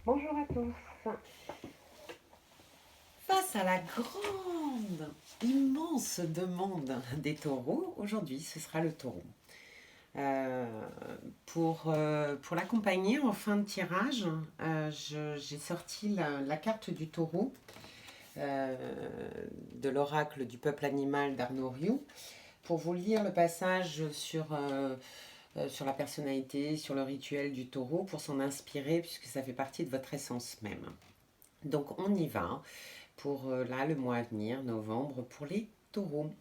Bonjour à tous. Face à la grande, immense demande des taureaux, aujourd'hui ce sera le taureau. Euh, pour l'accompagner en fin de tirage, j'ai sorti la carte du taureau euh, de l'oracle du peuple animal d'Arnaud Rioux pour vous lire le passage sur la personnalité, sur le rituel du taureau pour s'en inspirer puisque ça fait partie de votre essence même. Donc on y va pour là le mois à venir, novembre, pour les taureaux.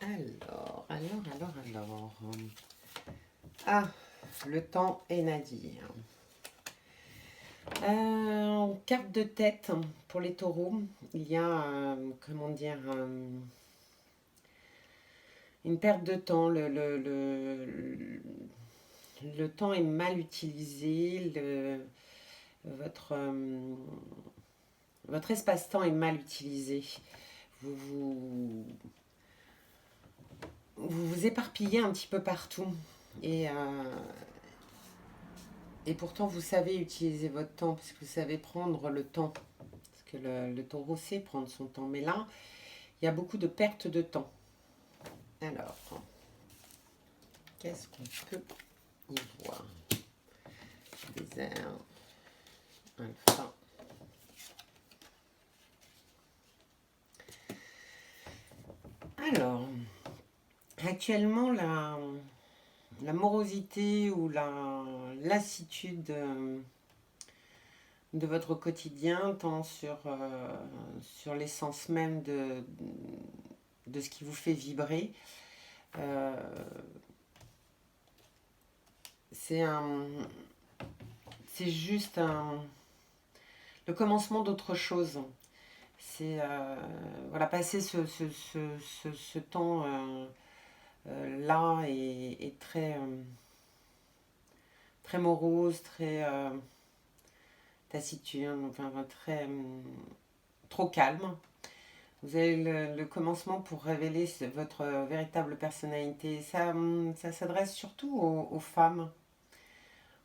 Alors. Ah, le temps est nadir. En carte de tête pour les taureaux, il y a, comment dire, une perte de temps. Le temps est mal utilisé. Votre, votre espace-temps est mal utilisé. Vous vous, vous vous éparpillez un petit peu partout. Et, euh, et pourtant, vous savez utiliser votre temps, parce que vous savez prendre le temps. Parce que le taureau sait prendre son temps. Mais là, il y a beaucoup de perte de temps. Alors, qu'est-ce qu'on peut y voir? Désert, alpha. Alors, actuellement, la morosité ou la lassitude de votre quotidien tend sur l'essence même de ce qui vous fait vibrer. Euh, c'est un, c'est juste le commencement d'autre chose. C'est voilà, passer ce temps là est très, très morose, très taciturne, enfin très trop calme. Vous avez le commencement pour révéler votre véritable personnalité. Ça s'adresse surtout aux femmes.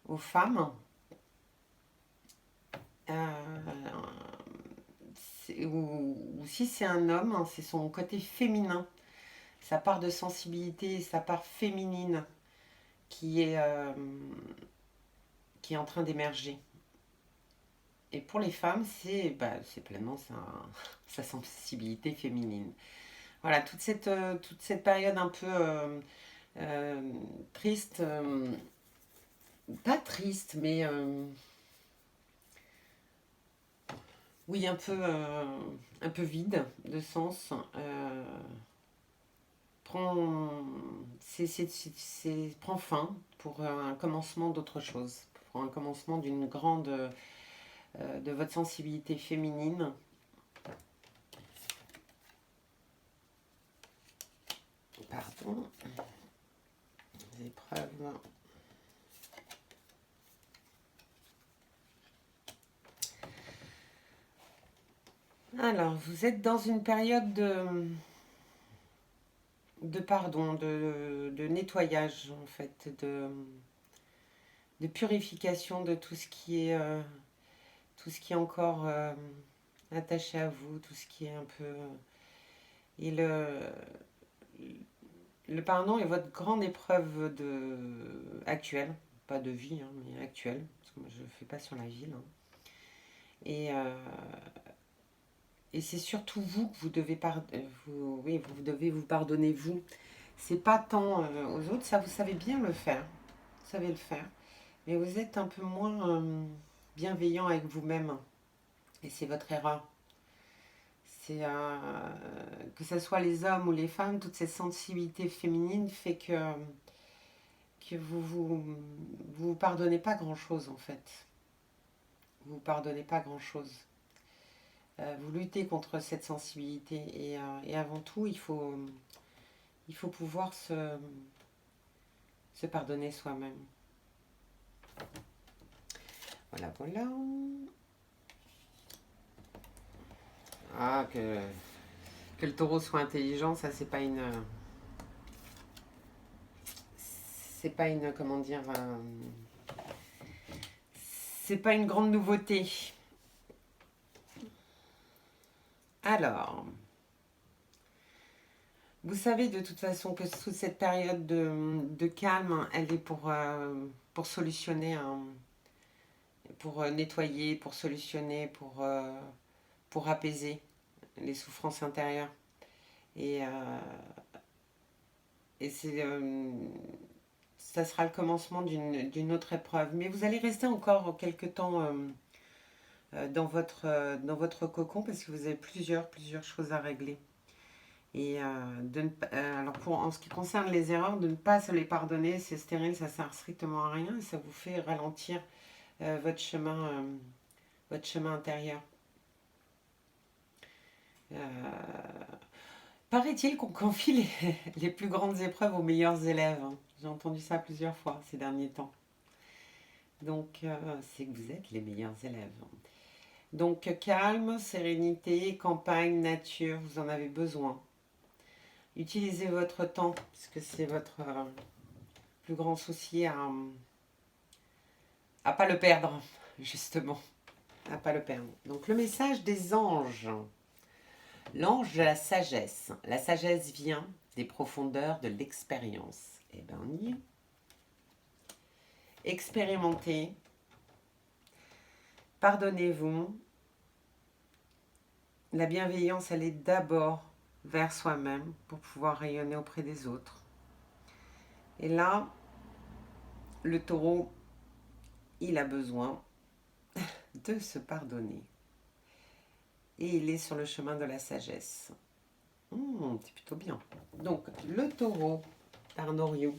Aux femmes. Ou si c'est un homme, hein, c'est son côté féminin, sa part de sensibilité, sa part féminine qui est, euh, qui est en train d'émerger. Et pour les femmes, c'est pleinement sa sensibilité féminine. Voilà, toute cette période un peu triste, pas triste, mais oui, un peu vide de sens. Prend, prend fin pour un commencement d'autre chose, pour un commencement d'une grande, de votre sensibilité féminine. Pardon, les épreuves. Alors, vous êtes dans une période de pardon, de nettoyage en fait, de purification de tout ce qui est encore attaché à vous, tout ce qui est un peu. Et le pardon est votre grande épreuve actuelle, pas de vie, hein, mais actuelle, parce que moi je ne fais pas sur la vie. Là. Et, euh, et c'est surtout vous que vous devez, oui, vous devez vous pardonner vous. C'est pas tant aux autres, ça vous savez bien le faire. Vous savez le faire. Mais vous êtes un peu moins bienveillant avec vous-même. Et c'est votre erreur. C'est que ce soit les hommes ou les femmes, toute cette sensibilité féminine fait que vous pardonnez pas grand-chose en fait. Vous pardonnez pas grand-chose. Vous luttez contre cette sensibilité et avant tout, il faut pouvoir se pardonner soi-même. Voilà, voilà. Ah, que le taureau soit intelligent, ça c'est pas une, comment dire, c'est pas une grande nouveauté. Alors, vous savez de toute façon que toute cette période de calme, elle est pour solutionner, pour nettoyer, pour solutionner, pour apaiser les souffrances intérieures. Et, et ça sera le commencement d'une autre épreuve. Mais vous allez rester encore quelques temps dans votre cocon parce que vous avez plusieurs choses à régler. Et alors en ce qui concerne les erreurs, de ne pas se les pardonner, c'est stérile, ça sert strictement à rien et ça vous fait ralentir votre chemin intérieur. Paraît-il qu'on confie les plus grandes épreuves aux meilleurs élèves, hein. J'ai entendu ça plusieurs fois ces derniers temps. Donc, c'est que vous êtes les meilleurs élèves. Donc, calme, sérénité, campagne, nature, vous en avez besoin. Utilisez votre temps, puisque c'est votre plus grand souci à pas le perdre, justement. À pas le perdre. Donc, le message des anges. L'ange de la sagesse. La sagesse vient des profondeurs de l'expérience. Eh bien, on y est. Expérimentez. Pardonnez-vous. La bienveillance, elle est d'abord vers soi-même pour pouvoir rayonner auprès des autres. Et là, le taureau, il a besoin de se pardonner. Et il est sur le chemin de la sagesse. C'est plutôt bien. Donc, le taureau, Arnoriou.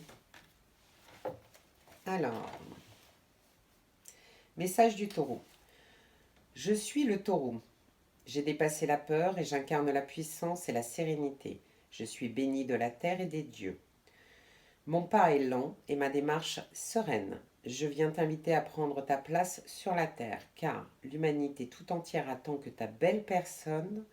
Alors, message du taureau. Je suis le taureau. J'ai dépassé la peur et j'incarne la puissance et la sérénité. Je suis béni de la terre et des dieux. Mon pas est lent et ma démarche sereine. Je viens t'inviter à prendre ta place sur la terre, car l'humanité tout entière attend que ta belle personne,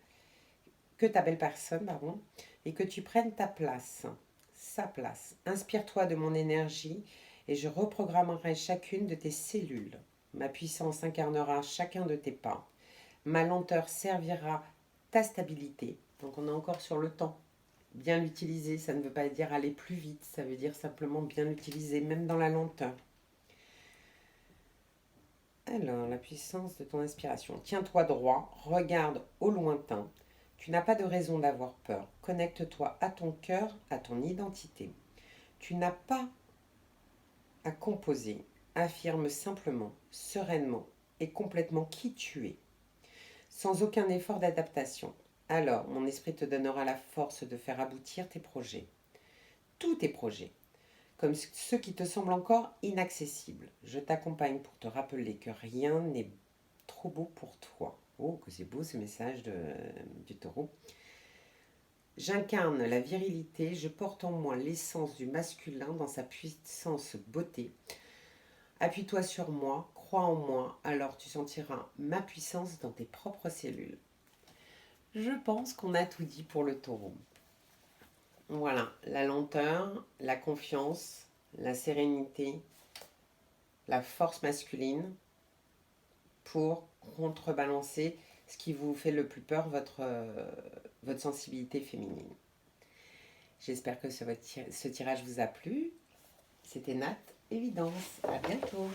et que tu prennes ta place, sa place. Inspire-toi de mon énergie et je reprogrammerai chacune de tes cellules. Ma puissance incarnera chacun de tes pas. Ma lenteur servira ta stabilité. Donc on est encore sur le temps. Bien l'utiliser, ça ne veut pas dire aller plus vite, ça veut dire simplement bien l'utiliser, même dans la lenteur. Alors, la puissance de ton inspiration. Tiens-toi droit, regarde au lointain. Tu n'as pas de raison d'avoir peur. Connecte-toi à ton cœur, à ton identité. Tu n'as pas à composer. Affirme simplement, sereinement et complètement qui tu es, sans aucun effort d'adaptation. Alors, mon esprit te donnera la force de faire aboutir tes projets. Tous tes projets, comme ceux qui te semblent encore inaccessibles. Je t'accompagne pour te rappeler que rien n'est trop beau pour toi. Oh, que c'est beau ce message du taureau. J'incarne la virilité, je porte en moi l'essence du masculin dans sa puissance beauté. Appuie-toi sur moi, crois en moi, alors tu sentiras ma puissance dans tes propres cellules. Je pense qu'on a tout dit pour le taureau. Voilà, la lenteur, la confiance, la sérénité, la force masculine pour contrebalancer ce qui vous fait le plus peur, votre sensibilité féminine. J'espère que ce tirage vous a plu. C'était Nat Évidence. À bientôt.